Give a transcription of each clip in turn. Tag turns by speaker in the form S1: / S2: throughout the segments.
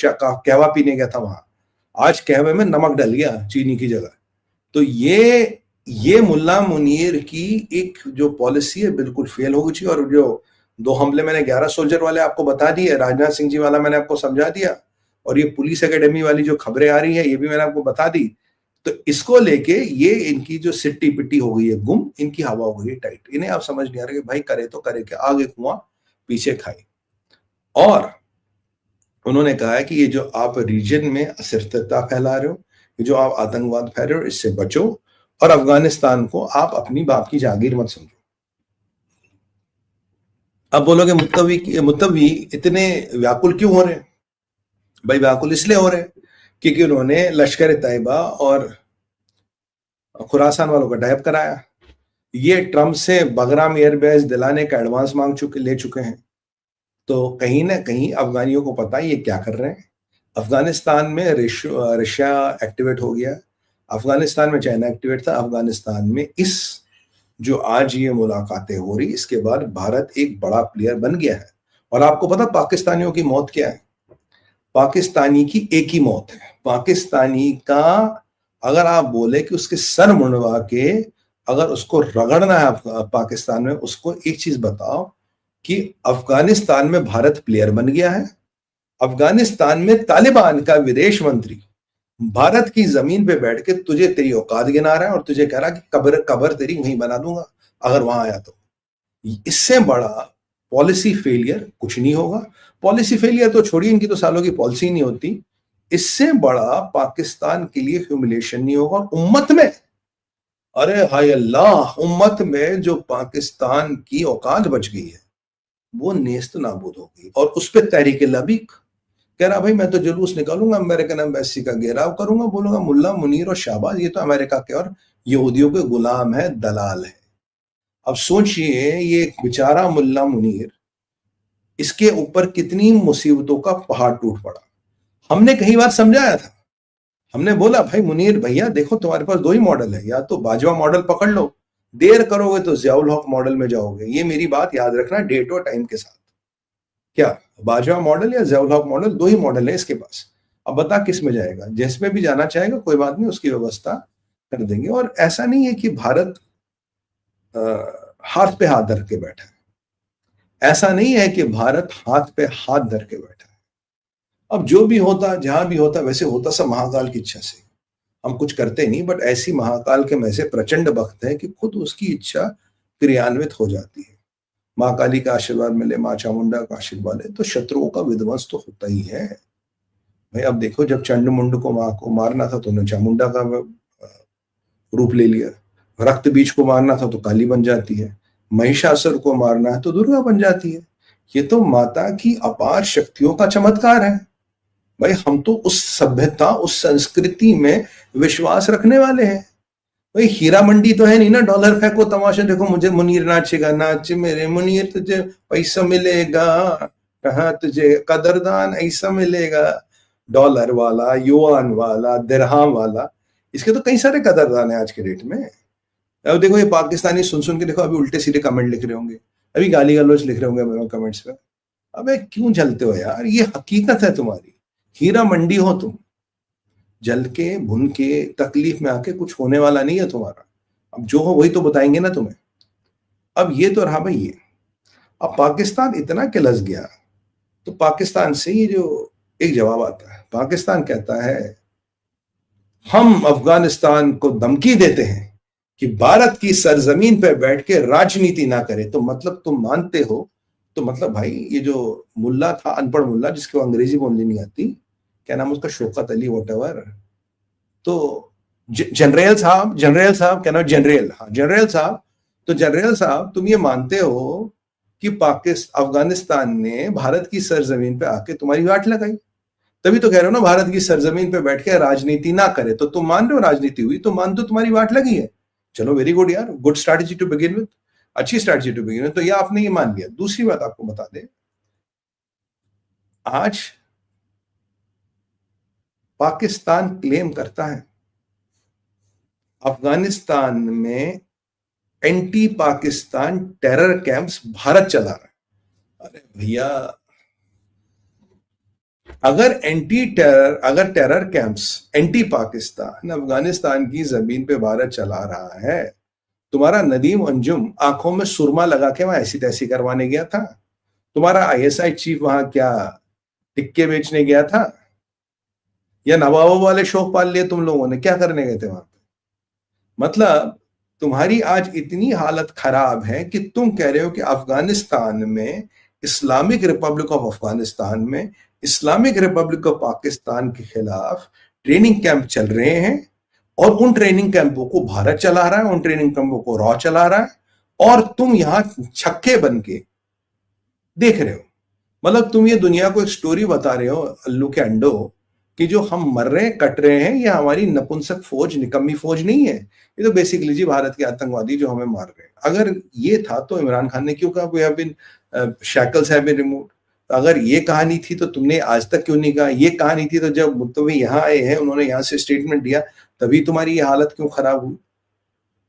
S1: कहवा पीने गया था वहां, आज कहवे में नमक डल गया चीनी की जगह। तो ये मुल्ला मुनीर की एक जो पॉलिसी है बिल्कुल फेल हो गई। और जो 2 हमले मैंने 11 सोल्जर वाले आपको बता दिए, राजनाथ सिंह जी वाला मैंने आपको समझा दिया, और ये पुलिस एकेडमी वाली जो खबरें आ रही है ये भी मैंने आपको बता दी। तो इसको लेके ये इनकी जो सिट्टी पिट्टी हो गई है गुम, इनकी हवा हो गई है टाइट। इन्हें आप समझ नहीं आ रहा कि भाई करे तो करे क्या, आगे कुआं पीछे खाई। और उन्होंने कहा है कि ये जो आप रीजन में अस्थिरता फैला रहे हो, ये जो आप आतंकवाद फैला रहे हो, इससे बचो, और अफगानिस्तान को आप अपनी बाप की जागीर मत समझो। अब बोलोगे मुत्तवी इतने व्याकुल क्यों हो रहे हैं? भाई व्याकुल इसलिए हो रहे हैं क्योंकि उन्होंने लश्कर तैयबा और खुरासान वालों का टाइप कराया। ये ट्रंप से बगराम एयरबेस दिलाने का एडवांस ले चुके हैं। तो कहीं ना कहीं अफगानियों को पता है ये क्या कर रहे हैं। अफगानिस्तान में रशिया एक्टिवेट हो गया, अफगानिस्तान में चाइना एक्टिवेट था, अफगानिस्तान में इस जो आज ये मुलाकातें हो रही, इसके बाद भारत एक बड़ा प्लेयर बन गया है। और आपको पता पाकिस्तानियों की मौत क्या है? पाकिस्तानी की एक ही मौत है। पाकिस्तानी का अगर आप बोले कि उसके सर मुंडवा के अगर उसको रगड़ना है पाकिस्तान में, उसको एक चीज बताओ कि अफगानिस्तान में भारत प्लेयर बन गया है। अफगानिस्तान में तालिबान का विदेश मंत्री भारत की जमीन पे बैठ के तुझे तेरी औकात गिना रहा है और तुझे कह रहा कि कबर तेरी वहीं बना दूंगा अगर वहां आया तो। इससे बड़ा पॉलिसी फेलियर कुछ नहीं होगा। पॉलिसी फेलियर तो छोड़िए, इनकी तो सालों की पॉलिसी नहीं होती। इससे बड़ा पाकिस्तान के लिए ह्यूमिलेशन नहीं होगा। उम्मत में, अरे हाय अल्लाह, उम्मत में जो पाकिस्तान की औकात बच गई है वो नेस्त नाबूद हो गई। और उस पर तहरीक लबीक कह रहा भाई मैं तो जुलूस निकालूंगा, अमेरिकन एम्बेसी का घेराव करूंगा, बोलूंगा मुल्ला मुनीर और शाहबाज ये तो अमेरिका के और यहूदियों के गुलाम है, दलाल है। अब सोचिए ये बेचारा मुल्ला मुनीर, इसके ऊपर कितनी मुसीबतों का पहाड़ टूट पड़ा। हमने कई बार समझाया था, हमने बोला भाई मुनीर भैया देखो तुम्हारे पास 2 ही मॉडल है, या तो बाजवा मॉडल पकड़ लो, देर करोगे तो ज़ियाउल हक मॉडल में जाओगे। ये मेरी बात याद रखना डेट और टाइम के साथ। क्या बाजवा मॉडल या ज़ियाउल हक मॉडल, 2 ही मॉडल है इसके पास। अब बता किस में जाएगा? जिसमें भी जाना चाहेगा कोई बात नहीं, उसकी व्यवस्था कर देंगे। और ऐसा नहीं है कि भारत हाथ पे हाथ धर के बैठा है, ऐसा नहीं है कि भारत हाथ पे हाथ धर के बैठा है। अब जो भी होता जहां भी होता वैसे होता सब महाकाल की इच्छा से, हम कुछ करते नहीं, बट ऐसी महाकाल के में से प्रचंड भक्त है कि खुद उसकी इच्छा क्रियान्वित हो जाती है। माँ काली का आशीर्वाद मिले, माँ चामुंडा का आशीर्वाद है तो शत्रुओं का विध्वंस तो होता ही है। भाई अब देखो जब चंड मुंड को माँ को मारना था तो उन्होंने चामुंडा का रूप ले लिया, रक्त बीज को मारना था तो काली बन जाती है, महिषासुर को मारना है तो दुर्गा बन जाती है। ये तो माता की अपार शक्तियों का चमत्कार है। भाई हम तो उस सभ्यता उस संस्कृति में विश्वास रखने वाले हैं। भाई हीरा मंडी तो है नहीं ना, डॉलर फेंको तमाशा देखो मुझे मुनीर नाचेगा, नाच मेरे मुनीर तुझे पैसा मिलेगा, कहाँ तुझे कदरदान ऐसा मिलेगा। डॉलर वाला, युआन वाला, दिरहम वाला, इसके तो कई सारे कदरदान है आज के डेट में। अब देखो ये पाकिस्तानी सुन सुन के देखो अभी उल्टे सीधे कमेंट लिख रहे होंगे, अभी गाली गलौज लिख रहे होंगे मेरे कमेंट्स पे। अबे क्यों जलते हो यार, ये हकीकत है तुम्हारी। हीरा मंडी हो तुम, जल के भुन के तकलीफ में आके कुछ होने वाला नहीं है तुम्हारा। अब जो हो वही तो बताएंगे ना तुम्हें। अब ये तो रहा भाई ये। अब पाकिस्तान इतना किलस गया तो पाकिस्तान से ये जो एक जवाब आता है, पाकिस्तान कहता है हम अफगानिस्तान को धमकी देते हैं कि भारत की सरजमीन पर बैठ के राजनीति ना करे। तो मतलब तुम मानते हो, तो मतलब भाई ये जो मुल्ला था, अनपढ़ मुल्ला जिसको अंग्रेजी बोलनी नहीं आती, क्या नाम उसका, शौकत अली वॉटेवर, तो जनरल साहब क्या नाम, जनरल, हाँ जनरल साहब, तो जनरल साहब तुम ये मानते हो कि पाकिस्तान अफगानिस्तान ने भारत की सरजमीन पे आके तुम्हारी वाट लगाई, तभी तो कह रहे हो ना भारत की सरजमीन पे बैठ के राजनीति ना करे। तो तुम मान रहे हो राजनीति हुई, तो मान दो तुम्हारी वाट लगी है। चलो वेरी गुड यार, good strategy to begin with, अच्छी स्ट्रैटेजी टू बिगिन विद। तो ये आपने ये मान लिया। दूसरी बात आपको बता दे, आज पाकिस्तान क्लेम करता है अफगानिस्तान में anti Pakistan terror camps Bharat चला रहा है। अरे भैया अगर अगर terror camps anti Pakistan Afghanistan की जमीन पे भारत चला रहा है, तुम्हारा नदीम अंजुम आंखों में सुरमा लगा के वहां ऐसी तैसी करवाने गया था? तुम्हारा आईएसआई चीफ वहां क्या टिक्के बेचने गया था? या नवाबों वाले शौक पाल लिए तुम लोगों ने? क्या करने गए थे वहां पे? मतलब तुम्हारी आज इतनी हालत खराब है कि तुम कह रहे हो कि अफगानिस्तान में, इस्लामिक रिपब्लिक ऑफ अफगानिस्तान में, इस्लामिक रिपब्लिक ऑफ पाकिस्तान के खिलाफ ट्रेनिंग कैंप चल रहे हैं, और उन ट्रेनिंग कैंपों को भारत चला रहा है, उन ट्रेनिंग कैंपों को रॉ चला रहा है, और तुम यहां छक्के बन के देख रहे हो। मतलब तुम ये दुनिया को एक स्टोरी बता रहे हो अल्लू के अंडो, कि जो हम मर रहे हैं, कट रहे हैं, ये हमारी नपुंसक फौज, निकम्मी फौज नहीं है, ये तो बेसिकली जी भारत के आतंकवादी जो हमें मार रहे हैं। अगर ये था तो इमरान खान ने क्यों कहा we have been shackles have been removed? अगर ये कहानी थी तो तुमने आज तक क्यों नहीं कहा? ये कहानी थी तो जब मुत्तवी यहाँ आए हैं, उन्होंने यहाँ से स्टेटमेंट दिया, तभी तुम्हारी ये हालत क्यों खराब हुई?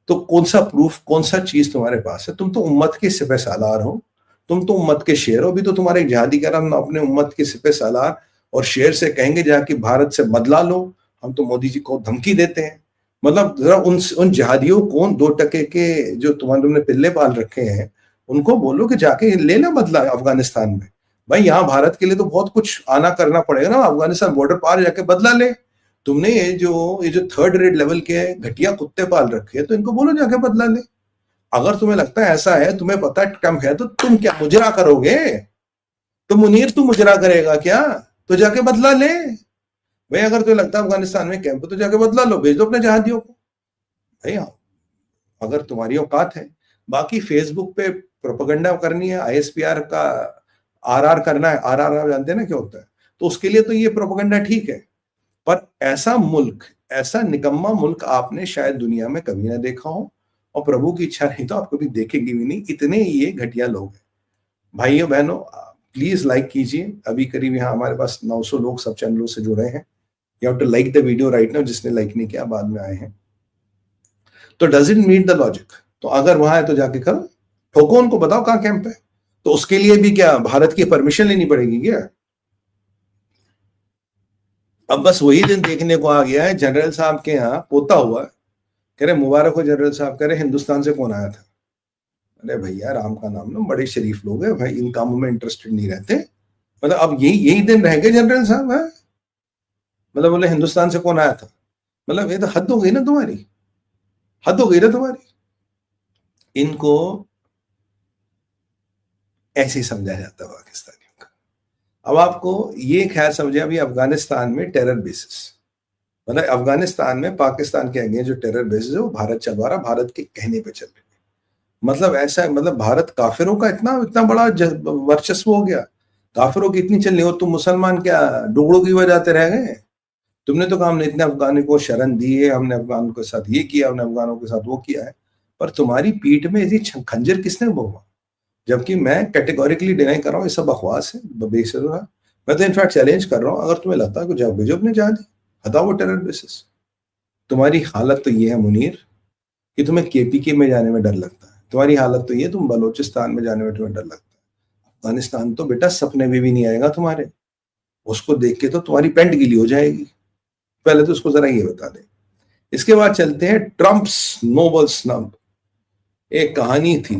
S1: तो कौन सा प्रूफ, कौन सा चीज तुम्हारे पास है? तुम तो उम्मत के सिपह सालार हो, तुम तो उम्मत के शेर हो। भी तो तुम्हारे जिहादी करम अपने उम्मत के सिपह सालार और शेर से कहेंगे जाके भारत से बदला लो, हम तो मोदी जी को धमकी देते हैं। मतलब जरा उन जिहादियों को, 2 टके के जो तुमने पिल्ले पाल रखे हैं, उनको बोलो कि जाके ले लो बदला अफगानिस्तान में। भाई यहाँ भारत के लिए तो बहुत कुछ आना करना पड़ेगा ना, अफगानिस्तान बॉर्डर पार जाके बदला ले। तुमने ये जो थर्ड रेट लेवल के घटिया कुत्ते पाल रखे हैं, तो इनको बोलो जाके बदला ले। अगर तुम्हें लगता है ऐसा है, तुम्हें पता है कम है, तो तुम क्या मुजरा करोगे? तो मुनीर तू मुजरा करेगा क्या? तो जाके बदला ले भाई। अगर तुम्हें लगता है अफगानिस्तान में कैंप, तो जाके बदला लो, भेज दो अपने जहादियों को भाई। अगर तुम्हारी औकात है। बाकी फेसबुक पे प्रोपेगेंडा करनी है, आईएसपीआर का आरआर करना है, आरआर जानते हैं ना क्या होता है, तो उसके लिए तो ये प्रोपेगेंडा ठीक है। पर ऐसा मुल्क, ऐसा निकम्मा मुल्क आपने शायद दुनिया में कभी ना देखा हो, और प्रभु की इच्छा नहीं तो आप कभी देखेंगे भी नहीं। इतने ये घटिया लोग हैं। भाइयों बहनों, प्लीज लाइक कीजिए। अभी करीब यहाँ हमारे पास 900 लोग सब चैनलों से जुड़े हैं। You have to like the video right now. जिसने लाइक नहीं किया बाद में आए हैं, तो does it meet the logic? तो अगर वहां है तो जाके करो, ठोको उनको, बताओ कहां कैंप है। तो उसके लिए भी क्या भारत की परमिशन लेनी पड़ेगी क्या? अब बस वही दिन देखने को आ गया है, जनरल साहब के यहाँ पोता हुआ, कह रहे मुबारक हो जनरल साहब, कह रहे हिंदुस्तान से कौन आया था? अरे भैया राम का नाम लो, बड़े शरीफ लोग हैं भाई, इन कामों में इंटरेस्टेड नहीं रहते। मतलब अब यही यही दिन रह गए जनरल साहब है, मतलब बोले हिंदुस्तान से कौन आया था? मतलब ये तो हद हो गई ना तुम्हारी, हद हो गई ना तुम्हारी। इनको ऐसे ही समझा जाता है पाकिस्तानियों का। अब आपको ये ख्याल समझे, अभी अफगानिस्तान में टेरर बेसिस, मतलब अफगानिस्तान में पाकिस्तान के अगेंस्ट जो टेरर बेसिस है वो भारत चलवा रहा, भारत के कहने पे चल रहे। मतलब ऐसा, मतलब भारत काफिरों का इतना इतना बड़ा वर्चस्व हो गया, काफिरों की इतनी चलनी हो, तुम मुसलमान क्या डुगड़ों की वजह आते रह गए? तुमने तो कहा हमने इतने अफगानों को शरण दी है, हमने अफगानों के साथ ये किया, हमने अफगानों के साथ वो किया है, पर तुम्हारी पीठ में ऐसी खंजर किसने बोवा? जबकि मैं कैटेगोरिकली डिनाई कर रहा हूँ, ये सब बकवास है, बेसुरा। मैं तो इनफैक्ट चैलेंज कर रहा हूँ, अगर तुम्हें लगता है कि जाओ भेजो अपने जहाज, हटाओ वो टेरर बेसिस। तुम्हारी हालत तो ये है मुनीर कि तुम्हें केपीके में जाने में डर लगता है, तुम्हारी हालत तो ये, तुम बलोचिस्तान में जाने में तुम्हें डर लगता है। अफगानिस्तान तो बेटा सपने में भी नहीं आएगा तुम्हारे, उसको देख के तो तुम्हारी पेंट गीली हो जाएगी। पहले तो उसको जरा ये बता दे। इसके बाद चलते हैं ट्रम्प्स नोबल स्नब। एक कहानी थी